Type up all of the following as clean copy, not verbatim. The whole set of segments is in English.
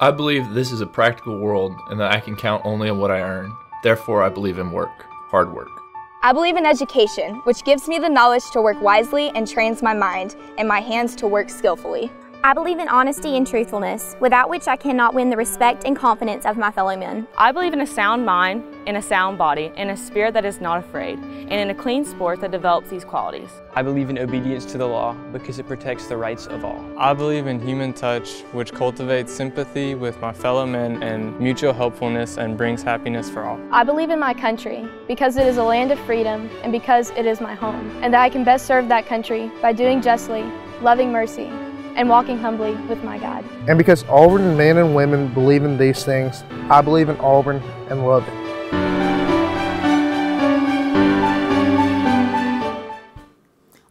I believe this is a practical world and that I can count only on what I earn. Therefore, I believe in work, hard work. I believe in education, which gives me the knowledge to work wisely and trains my mind and my hands to work skillfully. I believe in honesty and truthfulness, without which I cannot win the respect and confidence of my fellow men. I believe in a sound mind, in a sound body, in a spirit that is not afraid, and in a clean sport that develops these qualities. I believe in obedience to the law because it protects the rights of all. I believe in human touch, which cultivates sympathy with my fellow men and mutual helpfulness and brings happiness for all. I believe in my country because it is a land of freedom and because it is my home, and that I can best serve that country by doing justly, loving mercy, and walking humbly with my God. And because Auburn men and women believe in these things, I believe in Auburn and love it.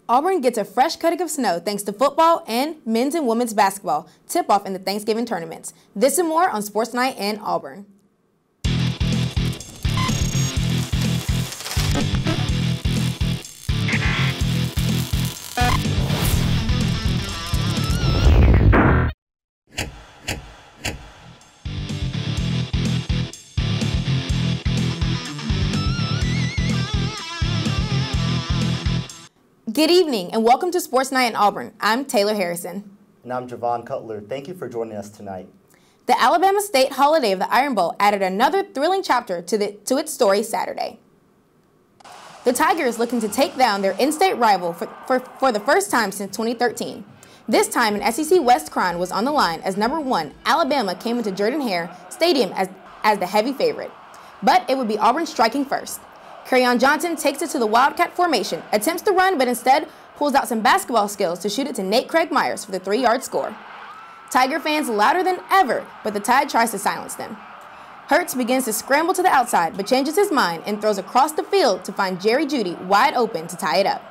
Auburn gets a fresh cutting of snow thanks to football and men's and women's basketball tip-off in the Thanksgiving tournaments. This and more on Sports Night in Auburn. Good evening and welcome to Sports Night in Auburn. I'm Taylor Harrison. And I'm Javon Cutler. Thank you for joining us tonight. The Alabama State Holiday of the Iron Bowl added another thrilling chapter to its story Saturday. The Tigers looking to take down their in-state rival for the first time since 2013. This time an SEC West crown was on the line as number 1 Alabama came into Jordan-Hare Stadium as the heavy favorite. But it would be Auburn striking first. Kerryon Johnson takes it to the Wildcat formation, attempts to run, but instead pulls out some basketball skills to shoot it to Nate Craig Myers for the 3-yard score. Tiger fans louder than ever, but the Tide tries to silence them. Hurts begins to scramble to the outside, but changes his mind and throws across the field to find Jerry Jeudy wide open to tie it up.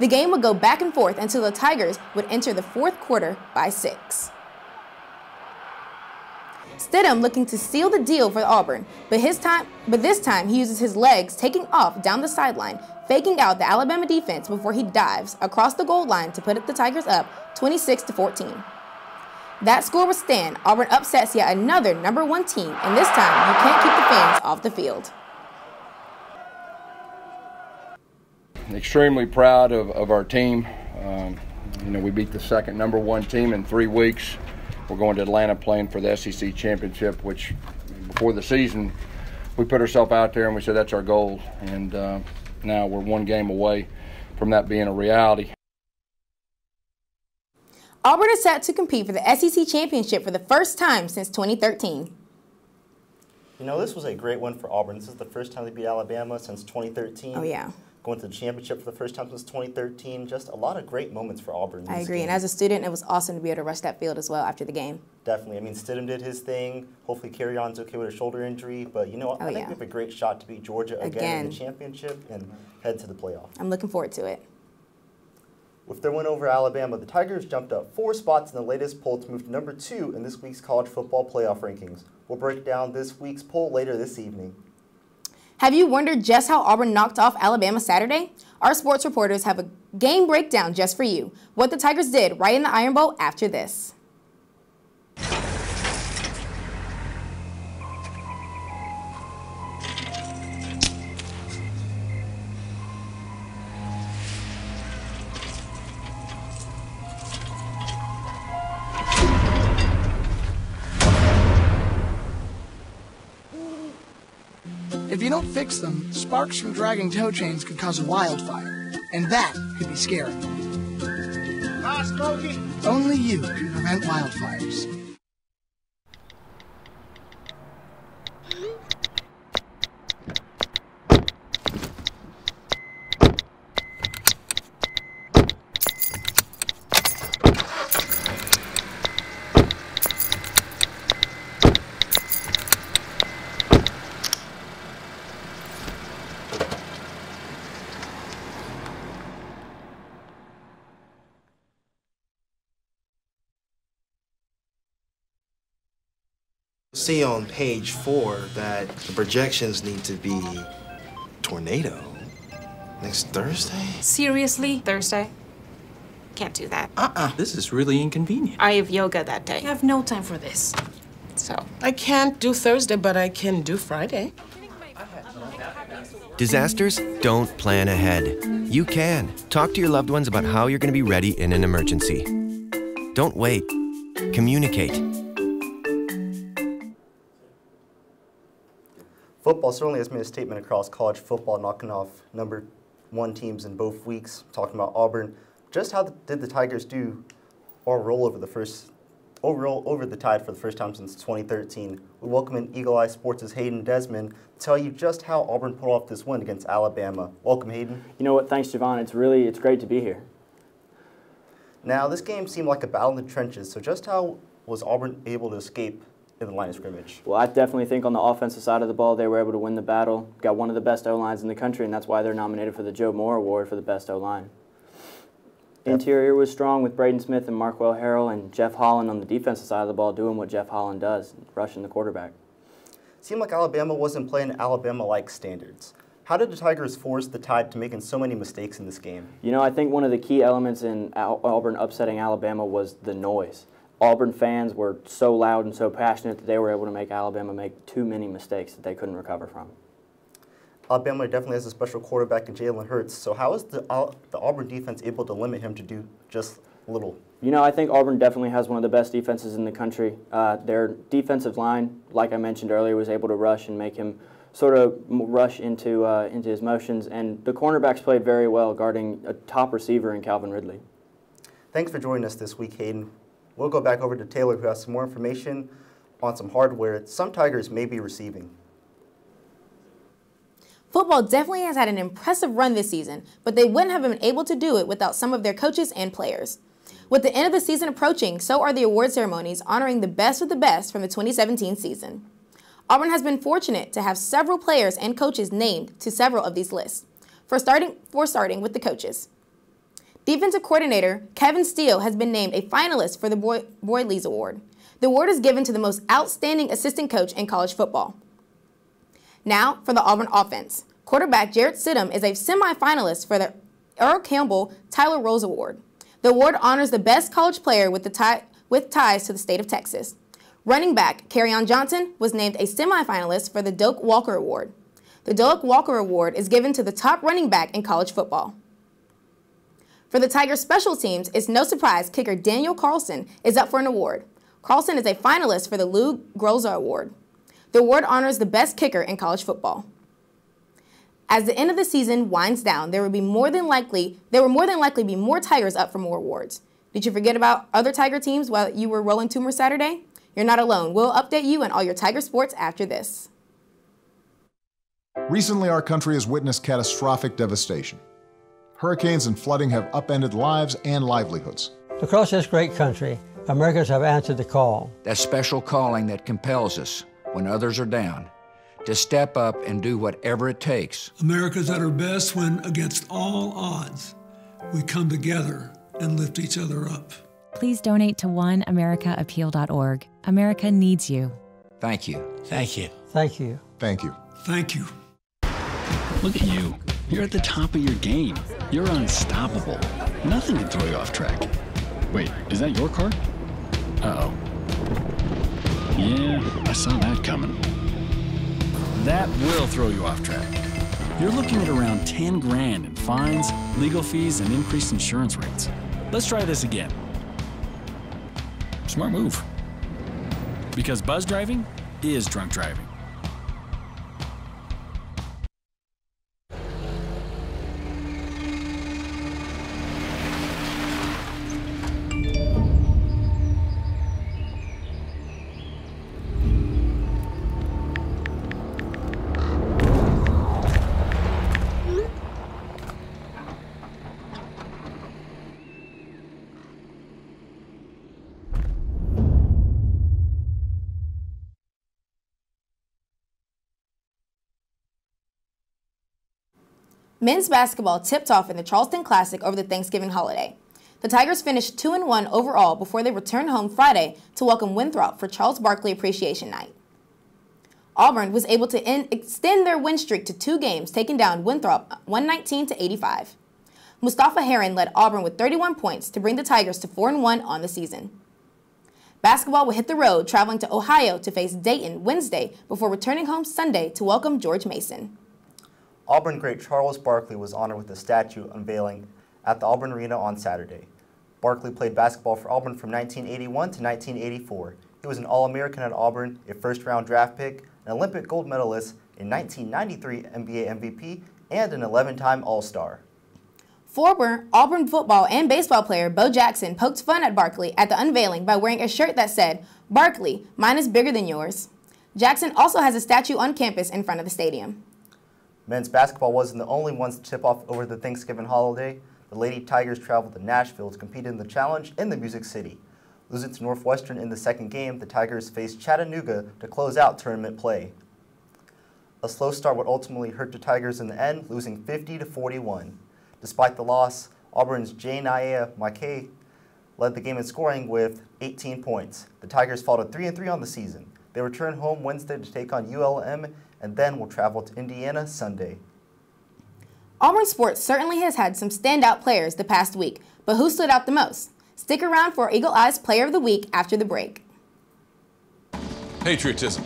The game would go back and forth until the Tigers would enter the fourth quarter by 6. Stidham looking to seal the deal for Auburn, but this time he uses his legs taking off down the sideline, faking out the Alabama defense before he dives across the goal line to put the Tigers up 26-14. That score would stand. Auburn upsets yet another number 1 team, and this time you can't keep the fans off the field. Extremely proud of our team. We beat the second number 1 team in 3 weeks. We're going to Atlanta playing for the SEC Championship, which before the season we put ourselves out there and we said that's our goal. And now we're 1 game away from that being a reality. Auburn is set to compete for the SEC Championship for the first time since 2013. This was a great win for Auburn. This is the first time they beat Alabama since 2013. Oh, yeah. Going to the championship for the first time since 2013. Just a lot of great moments for Auburn. I agree. And as a student, it was awesome to be able to rush that field as well after the game. Definitely. Stidham did his thing. Hopefully, Kerryon's okay with a shoulder injury. But, I think we have a great shot to beat Georgia again in the championship and head to the playoff. I'm looking forward to it. With their win over Alabama, the Tigers jumped up 4 spots in the latest poll to move to number 2 in this week's college football playoff rankings. We'll break down this week's poll later this evening. Have you wondered just how Auburn knocked off Alabama Saturday? Our sports reporters have a game breakdown just for you. What the Tigers did right in the Iron Bowl after this. If you don't fix them, sparks from dragging tow chains could cause a wildfire, and that could be scary. Hi, Smokey. Only you can prevent wildfires. See on page 4 that the projections need to be tornado next Thursday. Seriously? Thursday? Can't do that. This is really inconvenient. I have yoga that day. I have no time for this. So. I can't do Thursday, but I can do Friday. Disasters don't plan ahead. You can. Talk to your loved ones about how you're going to be ready in an emergency. Don't wait. Communicate. Football certainly has made a statement across college football, knocking off #1 teams in both weeks. Talking about Auburn, just how did the Tigers do or roll over the Tide for the first time since 2013? We welcome in Eagle Eye Sports' Hayden Desmond to tell you just how Auburn pulled off this win against Alabama. Welcome, Hayden. You know what? Thanks, Javon. It's great to be here. Now, this game seemed like a battle in the trenches. So, just how was Auburn able to escape in the line of scrimmage? Well, I definitely think on the offensive side of the ball, they were able to win the battle. Got one of the best O-lines in the country, and that's why they're nominated for the Joe Moore Award for the best O-line. Interior was strong with Braden Smith and Markwell Harrell, and Jeff Holland on the defensive side of the ball doing what Jeff Holland does, rushing the quarterback. Seemed like Alabama wasn't playing Alabama-like standards. How did the Tigers force the Tide to making so many mistakes in this game? You know, I think one of the key elements in Auburn upsetting Alabama was the noise. Auburn fans were so loud and so passionate that they were able to make Alabama make too many mistakes that they couldn't recover from. Alabama definitely has a special quarterback in Jalen Hurts, so how is the Auburn defense able to limit him to do just little? You know, I think Auburn definitely has one of the best defenses in the country. Their defensive line, like I mentioned earlier, was able to rush and make him sort of rush into his motions, and the cornerbacks played very well, guarding a top receiver in Calvin Ridley. Thanks for joining us this week, Hayden. We'll go back over to Taylor, who has some more information on some hardware some Tigers may be receiving. Football definitely has had an impressive run this season, but they wouldn't have been able to do it without some of their coaches and players. With the end of the season approaching, so are the award ceremonies honoring the best of the best from the 2017 season. Auburn has been fortunate to have several players and coaches named to several of these lists. For starting with the coaches. Defensive coordinator Kevin Steele has been named a finalist for the Boyd Lees Award. The award is given to the most outstanding assistant coach in college football. Now for the Auburn offense. Quarterback Jarrett Stidham is a semifinalist for the Earl Campbell Tyler Rose Award. The award honors the best college player with ties to the state of Texas. Running back Kerryon Johnson was named a semifinalist for the Doak Walker Award. The Doak Walker Award is given to the top running back in college football. For the Tigers special teams, it's no surprise kicker Daniel Carlson is up for an award. Carlson is a finalist for the Lou Groza Award. The award honors the best kicker in college football. As the end of the season winds down, there will more than likely be more Tigers up for more awards. Did you forget about other Tiger teams while you were rolling Tumor Saturday? You're not alone. We'll update you on all your Tiger sports after this. Recently, our country has witnessed catastrophic devastation. Hurricanes and flooding have upended lives and livelihoods. Across this great country, Americans have answered the call. That special calling that compels us, when others are down, to step up and do whatever it takes. America's at her best when, against all odds, we come together and lift each other up. Please donate to oneamericaappeal.org. America needs you. Thank you. Thank you. Thank you. Thank you. Thank you. Look at you. You're at the top of your game. You're unstoppable. Nothing can throw you off track. Wait, is that your car? Uh-oh. Yeah, I saw that coming. That will throw you off track. You're looking at around 10 grand in fines, legal fees, and increased insurance rates. Let's try this again. Smart move. Because buzz driving is drunk driving. Men's basketball tipped off in the Charleston Classic over the Thanksgiving holiday. The Tigers finished 2-1 overall before they returned home Friday to welcome Winthrop for Charles Barkley Appreciation Night. Auburn was able to extend their win streak to 2 games, taking down Winthrop 119-85. Mustafa Heron led Auburn with 31 points to bring the Tigers to 4-1 on the season. Basketball will hit the road, traveling to Ohio to face Dayton Wednesday before returning home Sunday to welcome George Mason. Auburn great Charles Barkley was honored with a statue unveiling at the Auburn Arena on Saturday. Barkley played basketball for Auburn from 1981 to 1984. He was an All-American at Auburn, a first-round draft pick, an Olympic gold medalist, a 1993 NBA MVP, and an 11-time All-Star. Former Auburn football and baseball player Bo Jackson poked fun at Barkley at the unveiling by wearing a shirt that said, "Barkley, mine is bigger than yours." Jackson also has a statue on campus in front of the stadium. Men's basketball wasn't the only ones to tip off over the Thanksgiving holiday. The Lady Tigers traveled to Nashville to compete in the Challenge in the Music City. Losing to Northwestern in the second game, the Tigers faced Chattanooga to close out tournament play. A slow start would ultimately hurt the Tigers in the end, losing 50-41. Despite the loss, Auburn's Jania McKay led the game in scoring with 18 points. The Tigers fall to 3-3 on the season. They return home Wednesday to take on ULM and then will travel to Indiana Sunday. Auburn sports certainly has had some standout players the past week, but who stood out the most? Stick around for Eagle Eye's Player of the Week after the break. Patriotism.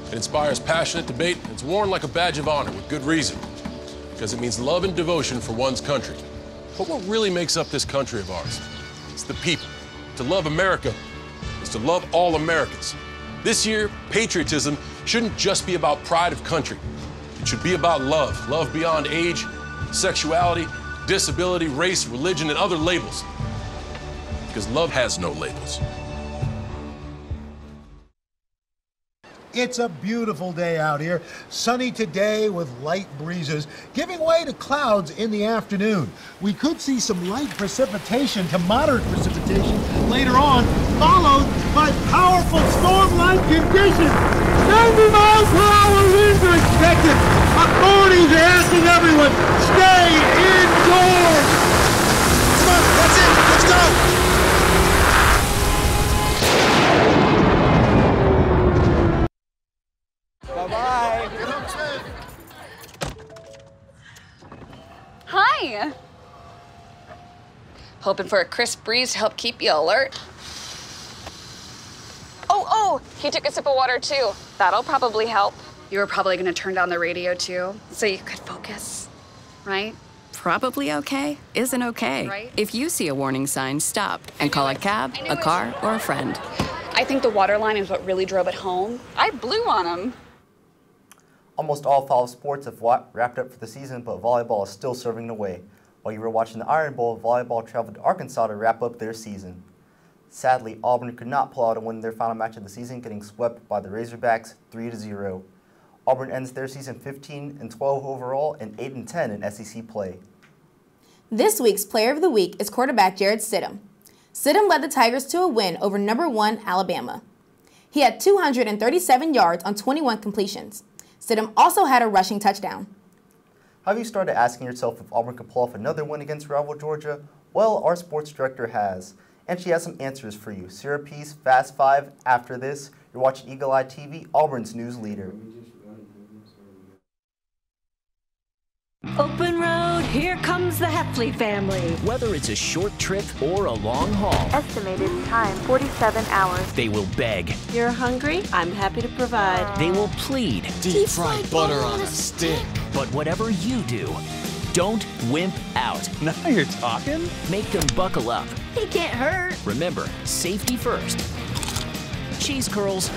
It inspires passionate debate and it's worn like a badge of honor with good reason, because it means love and devotion for one's country. But what really makes up this country of ours? It's the people. To love America is to love all Americans. This year, patriotism shouldn't just be about pride of country. It should be about love. Love beyond age, sexuality, disability, race, religion, and other labels. Because love has no labels. It's a beautiful day out here. Sunny today with light breezes, giving way to clouds in the afternoon. We could see some light precipitation to moderate precipitation later on, followed by powerful storm-like conditions. 90 miles per hour winds are expected. Authorities are asking everyone, stay indoors. Come on, that's it. Let's go. Bye-bye. Hi. Hoping for a crisp breeze to help keep you alert. Oh, he took a sip of water too. That'll probably help. You were probably gonna turn down the radio too, so you could focus, right? Probably okay isn't okay. Right? If you see a warning sign, stop and call a cab, a car, or a friend. I think the water line is what really drove it home. I blew on him. Almost all fall sports have wrapped up for the season, but volleyball is still serving the way. While you were watching the Iron Bowl, volleyball traveled to Arkansas to wrap up their season. Sadly, Auburn could not pull out and win their final match of the season, getting swept by the Razorbacks 3-0. Auburn ends their season 15-12 overall and 8-10 in SEC play. This week's Player of the Week is quarterback Jarrett Stidham. Stidham led the Tigers to a win over number 1 Alabama. He had 237 yards on 21 completions. Stidham also had a rushing touchdown. Have you started asking yourself if Auburn could pull off another win against rival Georgia? Well, our sports director has, and she has some answers for you. Sarah Peace, Fast 5. After this, you're watching Eagle Eye TV, Auburn's news leader. Open road, here comes the Heffley family. Whether it's a short trip or a long haul. Estimated time, 47 hours. They will beg. You're hungry? I'm happy to provide. They will plead. Deep fried butter on a stick. But whatever you do, don't wimp out. Now you're talking. Make them buckle up. He can't hurt. Remember, safety first. Cheese curls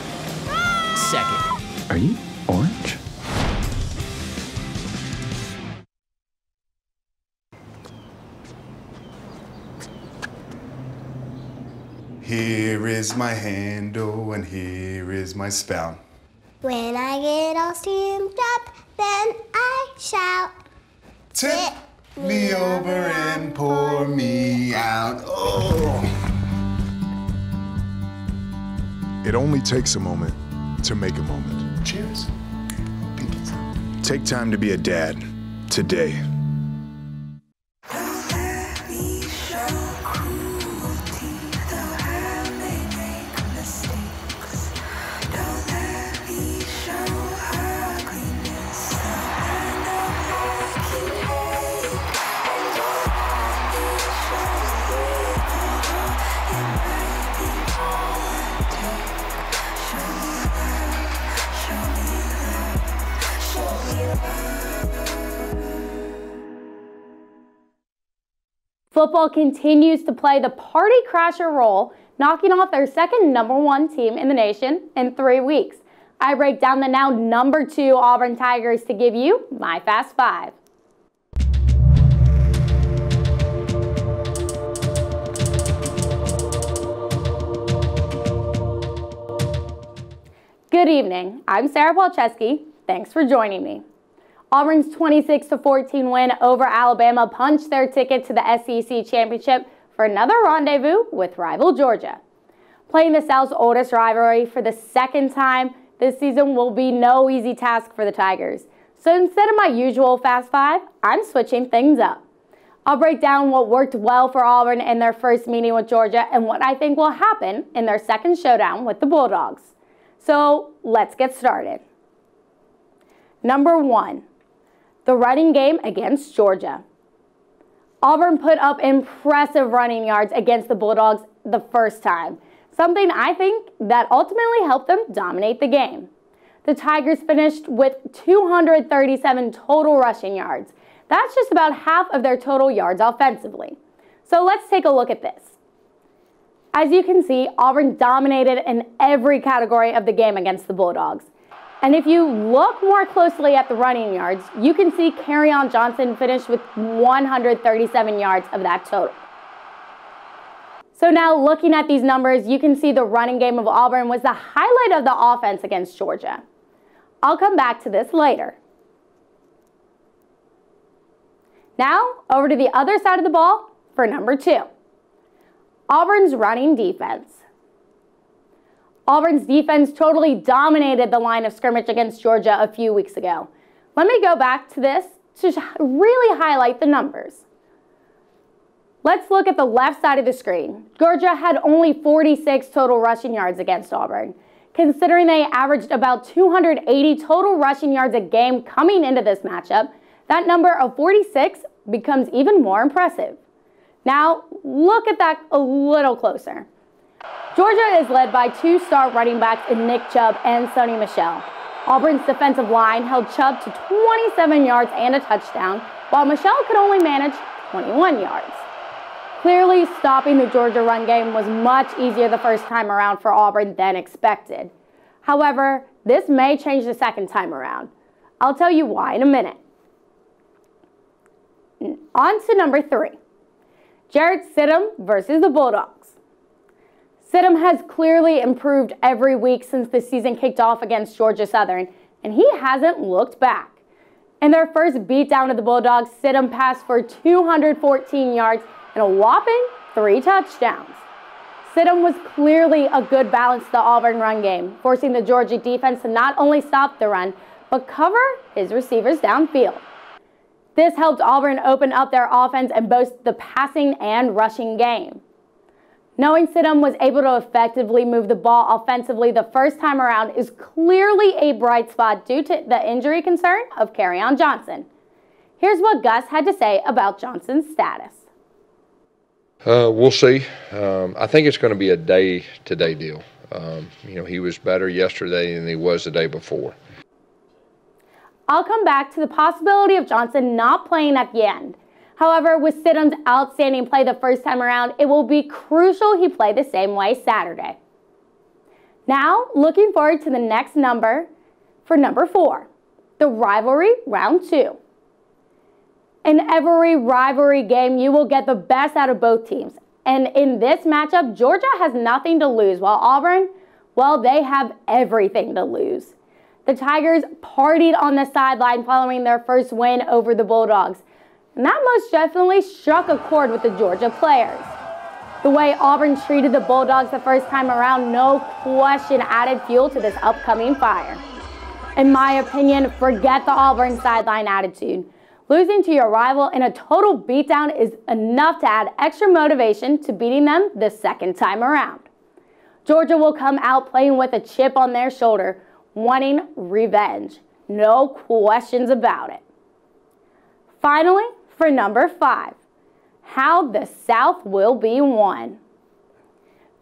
second. Are you orange? Here is my handle and here is my spout. When I get all steamed up, then I shout. Tip me over and pour me out. Oh. It only takes a moment to make a moment. Cheers. Take time to be a dad today. Football continues to play the party crasher role, knocking off their second #1 team in the nation in 3 weeks. I break down the now #2 Auburn Tigers to give you my Fast Five. Good evening, I'm Sarah Palczewski. Thanks for joining me. Auburn's 26-14 win over Alabama punched their ticket to the SEC Championship for another rendezvous with rival Georgia. Playing the South's oldest rivalry for the second time this season will be no easy task for the Tigers. So instead of my usual Fast Five, I'm switching things up. I'll break down what worked well for Auburn in their first meeting with Georgia and what I think will happen in their second showdown with the Bulldogs. So let's get started. Number 1. The running game against Georgia. Auburn put up impressive running yards against the Bulldogs the first time, something I think that ultimately helped them dominate the game. The Tigers finished with 237 total rushing yards. That's just about half of their total yards offensively. So let's take a look at this. As you can see, Auburn dominated in every category of the game against the Bulldogs. And if you look more closely at the running yards, you can see Kerryon Johnson finished with 137 yards of that total. So now looking at these numbers, you can see the running game of Auburn was the highlight of the offense against Georgia. I'll come back to this later. Now, over to the other side of the ball for number 2. Auburn's running defense. Auburn's defense totally dominated the line of scrimmage against Georgia a few weeks ago. Let me go back to this to really highlight the numbers. Let's look at the left side of the screen. Georgia had only 46 total rushing yards against Auburn. Considering they averaged about 280 total rushing yards a game coming into this matchup, that number of 46 becomes even more impressive. Now, look at that a little closer. Georgia is led by 2-star running backs in Nick Chubb and Sonny Michel. Auburn's defensive line held Chubb to 27 yards and a touchdown, while Michel could only manage 21 yards. Clearly, stopping the Georgia run game was much easier the first time around for Auburn than expected. However, this may change the second time around. I'll tell you why in a minute. On to number 3. Jarrett Stidham versus the Bulldogs. Stidham has clearly improved every week since the season kicked off against Georgia Southern, and he hasn't looked back. In their first beatdown of the Bulldogs, Stidham passed for 214 yards and a whopping 3 touchdowns. Stidham was clearly a good balance to the Auburn run game, forcing the Georgia defense to not only stop the run, but cover his receivers downfield. This helped Auburn open up their offense in both the passing and rushing game. Knowing Stidham was able to effectively move the ball offensively the first time around is clearly a bright spot due to the injury concern of Kerryon Johnson. Here's what Gus had to say about Johnson's status. We'll see. I think it's going to be a day-to-day deal. He was better yesterday than he was the day before. I'll come back to the possibility of Johnson not playing at the end. However, with Stidham's outstanding play the first time around, it will be crucial he play the same way Saturday. Now, looking forward to the next number for number 4, the rivalry round 2. In every rivalry game, you will get the best out of both teams. And in this matchup, Georgia has nothing to lose, while Auburn, well, they have everything to lose. The Tigers partied on the sideline following their first win over the Bulldogs. And that most definitely struck a chord with the Georgia players. The way Auburn treated the Bulldogs the first time around, no question added fuel to this upcoming fire. In my opinion, forget the Auburn sideline attitude. Losing to your rival in a total beatdown is enough to add extra motivation to beating them the second time around. Georgia will come out playing with a chip on their shoulder, wanting revenge. No questions about it. Finally, for number 5, how the South will be won.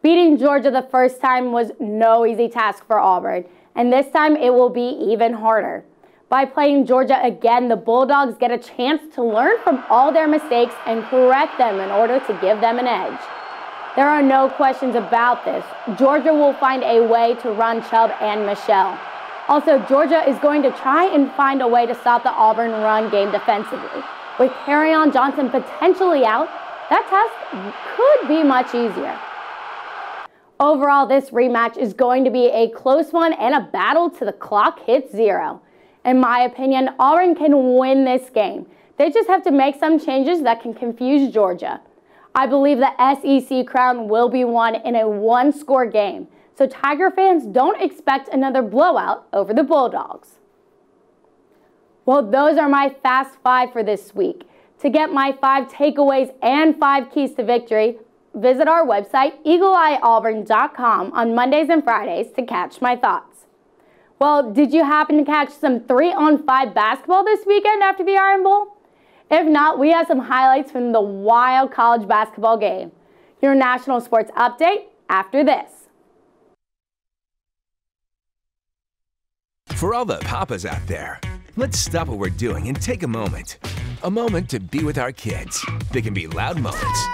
Beating Georgia the first time was no easy task for Auburn, and this time it will be even harder. By playing Georgia again, the Bulldogs get a chance to learn from all their mistakes and correct them in order to give them an edge. There are no questions about this. Georgia will find a way to run Chubb and Michelle. Also, Georgia is going to try and find a way to stop the Auburn run game defensively. With Kerryon Johnson potentially out, that task could be much easier. Overall, this rematch is going to be a close one and a battle till the clock hits 0. In my opinion, Auburn can win this game. They just have to make some changes that can confuse Georgia. I believe the SEC crown will be won in a one-score game, so Tiger fans don't expect another blowout over the Bulldogs. Well, those are my Fast 5 for this week. To get my 5 takeaways and 5 keys to victory, visit our website, eagleeyeauburn.com, on Mondays and Fridays to catch my thoughts. Well, did you happen to catch some 3-on-5 basketball this weekend after the Iron Bowl? If not, we have some highlights from the wild college basketball game. Your national sports update after this. For all the papas out there, let's stop what we're doing and take a moment. A moment to be with our kids. They can be loud moments,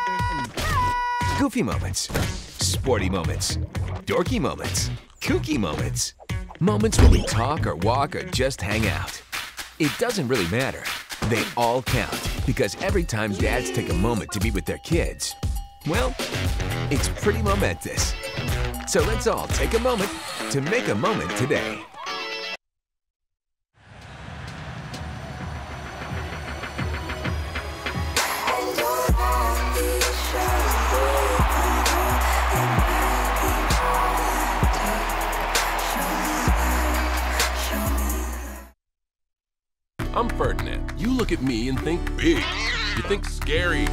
goofy moments, sporty moments, dorky moments, kooky moments. Moments where we talk or walk or just hang out. It doesn't really matter. They all count, because every time dads take a moment to be with their kids, well, it's pretty momentous. So let's all take a moment to make a moment today. I'm Ferdinand. You look at me and think big. You think scary,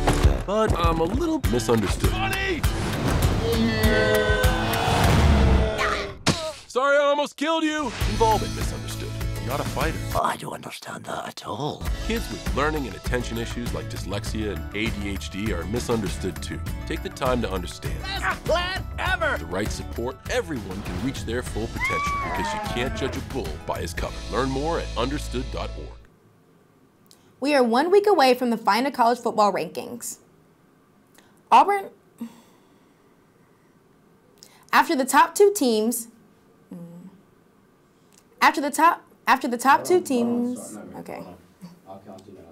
but I'm a little misunderstood. Funny! Sorry, I almost killed you. We've all been misunderstood. You're not a fighter. I don't understand that at all. Kids with learning and attention issues like dyslexia and ADHD are misunderstood too. Take the time to understand. Best plan ever! With the right support, everyone can reach their full potential, because you can't judge a bull by his cover. Learn more at understood.org. We are 1 week away from the final college football rankings. Auburn, after the top two teams, okay. I'll count you down.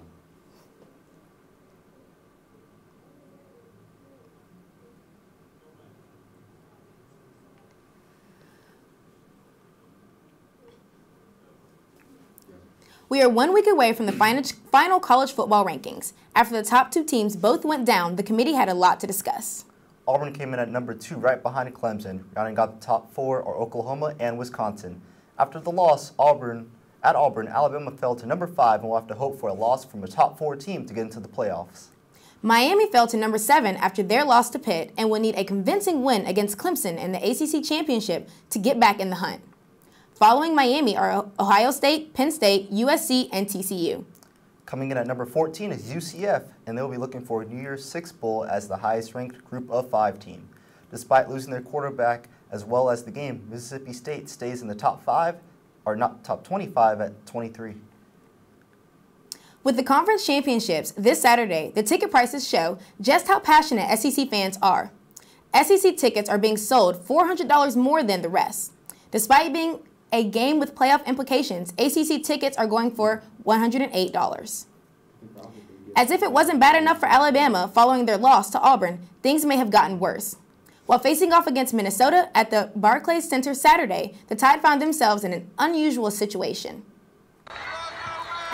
We are 1 week away from the final college football rankings. After the top two teams both went down, the committee had a lot to discuss. Auburn came in at number 2, right behind Clemson, rounding out the top 4 are Oklahoma and Wisconsin. After the loss at Auburn, Alabama fell to number 5 and will have to hope for a loss from a top 4 team to get into the playoffs. Miami fell to number 7 after their loss to Pitt and will need a convincing win against Clemson in the ACC Championship to get back in the hunt. Following Miami are Ohio State, Penn State, USC, and TCU. Coming in at number 14 is UCF, and they'll be looking for a New Year's Six Bowl as the highest-ranked Group of 5 team. Despite losing their quarterback as well as the game, Mississippi State stays in the top 5, or not top 25 at 23. With the conference championships this Saturday, the ticket prices show just how passionate SEC fans are. SEC tickets are being sold $400 more than the rest. Despite being a game with playoff implications, ACC tickets are going for $108. As if it wasn't bad enough for Alabama following their loss to Auburn, things may have gotten worse. While facing off against Minnesota at the Barclays Center Saturday, the Tide found themselves in an unusual situation.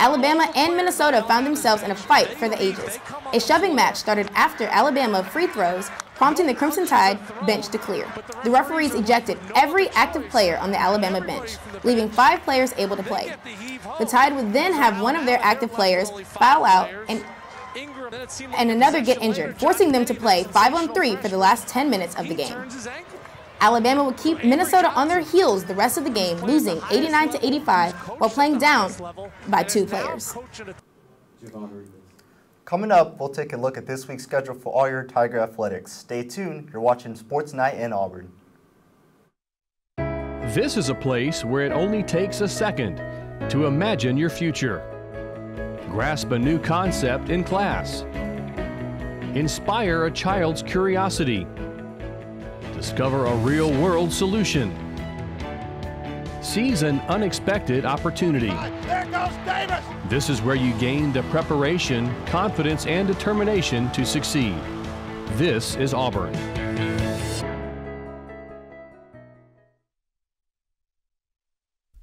Alabama and Minnesota found themselves in a fight for the ages. A shoving match started after Alabama free throws, prompting the Crimson Tide bench to clear. The referees ejected every active player on the Alabama bench, leaving 5 players able to play. The Tide would then have one of their active players foul out and another get injured, forcing them to play 5-on-3 for the last 10 minutes of the game. Alabama would keep Minnesota on their heels the rest of the game, losing 89-85 while playing down by 2 players. Coming up, we'll take a look at this week's schedule for all your Tiger athletics. Stay tuned. You're watching Sports Night in Auburn. This is a place where it only takes a second. to imagine your future. Grasp a new concept in class. Inspire a child's curiosity. Discover a real-world solution. Seize an unexpected opportunity. There goes Davis! This is where you gain the preparation, confidence, and determination to succeed. This is Auburn.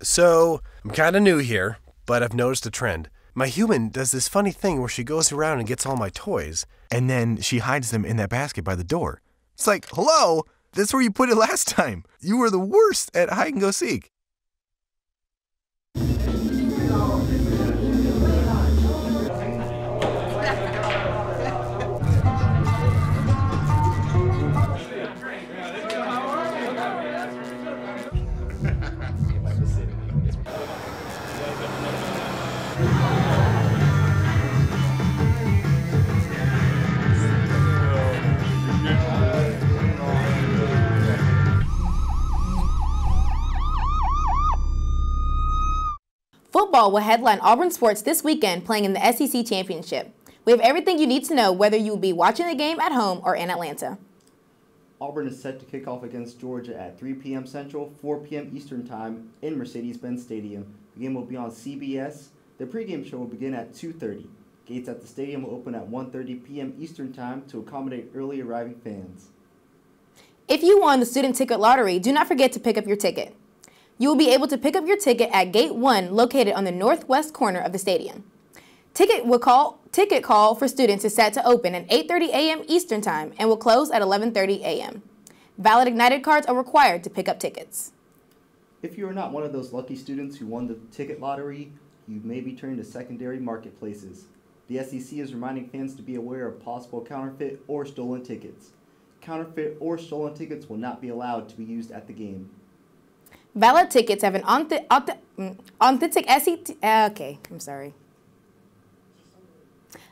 So, I'm kind of new here, but I've noticed a trend. My human does this funny thing where she goes around and gets all my toys, and then she hides them in that basket by the door. It's like, hello, that's where you put it last time. You were the worst at hide and go seek. Football will headline Auburn sports this weekend, playing in the SEC Championship. We have everything you need to know whether you will be watching the game at home or in Atlanta. Auburn is set to kick off against Georgia at 3 p.m. Central, 4 p.m. Eastern Time in Mercedes-Benz Stadium. The game will be on CBS. The pregame show will begin at 2:30. Gates at the stadium will open at 1:30 p.m. Eastern Time to accommodate early arriving fans. If you won the student ticket lottery, do not forget to pick up your ticket. You will be able to pick up your ticket at Gate 1, located on the northwest corner of the stadium. Ticket call for students is set to open at 8:30 a.m. Eastern Time and will close at 11:30 a.m. Valid Ignited cards are required to pick up tickets. If you are not one of those lucky students who won the ticket lottery, you may be turned to secondary marketplaces. The SEC is reminding fans to be aware of possible counterfeit or stolen tickets. Counterfeit or stolen tickets will not be allowed to be used at the game. Valid tickets have an authentic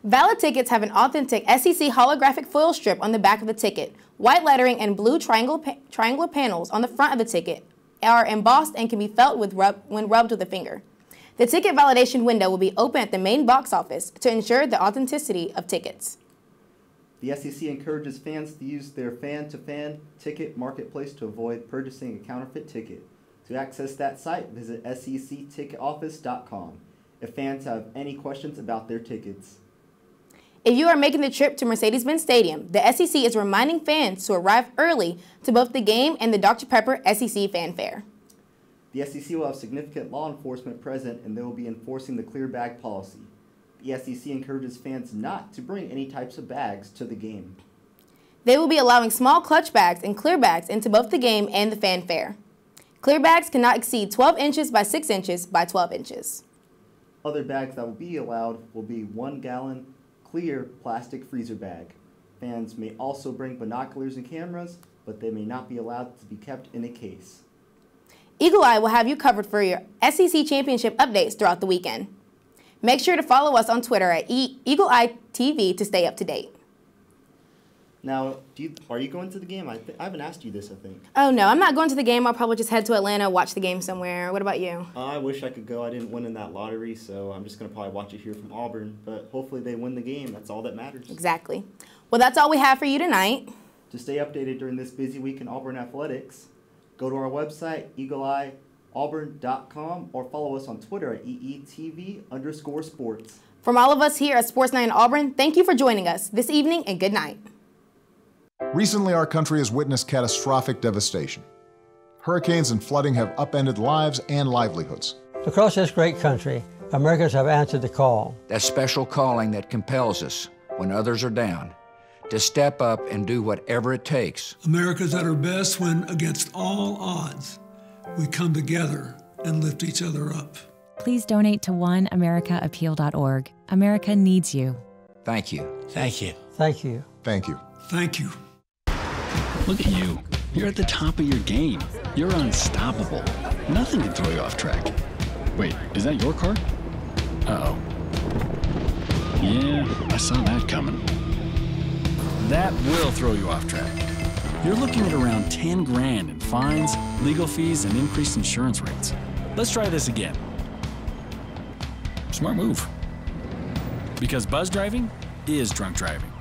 Valid tickets have an authentic SEC holographic foil strip on the back of the ticket. White lettering and blue triangular panels on the front of the ticket are embossed and can be felt when rubbed with a finger. The ticket validation window will be open at the main box office to ensure the authenticity of tickets. The SEC encourages fans to use their fan-to-fan ticket marketplace to avoid purchasing a counterfeit ticket. To access that site, visit secticketoffice.com if fans have any questions about their tickets. If you are making the trip to Mercedes-Benz Stadium, the SEC is reminding fans to arrive early to both the game and the Dr. Pepper SEC Fan Fair. The SEC will have significant law enforcement present, and they will be enforcing the clear bag policy. The SEC encourages fans not to bring any types of bags to the game. They will be allowing small clutch bags and clear bags into both the game and the Fan Fair. Clear bags cannot exceed 12 inches by 6 inches by 12 inches. Other bags that will be allowed will be 1-gallon clear plastic freezer bag. Fans may also bring binoculars and cameras, but they may not be allowed to be kept in a case. Eagle Eye will have you covered for your SEC Championship updates throughout the weekend. Make sure to follow us on Twitter at Eagle Eye TV to stay up to date. Now, are you going to the game? I haven't asked you this, I think. Oh, no, I'm not going to the game. I'll probably just head to Atlanta, watch the game somewhere. What about you? I wish I could go. I didn't win in that lottery, so I'm just going to probably watch it here from Auburn. But hopefully they win the game. That's all that matters. Exactly. Well, that's all we have for you tonight. To stay updated during this busy week in Auburn athletics, go to our website, eagleeyeauburn.com, or follow us on Twitter at EETV_sports. From all of us here at Sports Night in Auburn, thank you for joining us this evening, and good night. Recently, our country has witnessed catastrophic devastation. Hurricanes and flooding have upended lives and livelihoods. Across this great country, Americans have answered the call. That special calling that compels us, when others are down, to step up and do whatever it takes. America's at her best when, against all odds, we come together and lift each other up. Please donate to oneamericaappeal.org. America needs you. Thank you. Thank you. Thank you. Thank you. Thank you. Look at you. You're at the top of your game. You're unstoppable. Nothing can throw you off track. Wait, is that your car? Uh-oh. Yeah, I saw that coming. That will throw you off track. You're looking at around 10 grand in fines, legal fees, and increased insurance rates. Let's try this again. Smart move. Because buzz driving is drunk driving.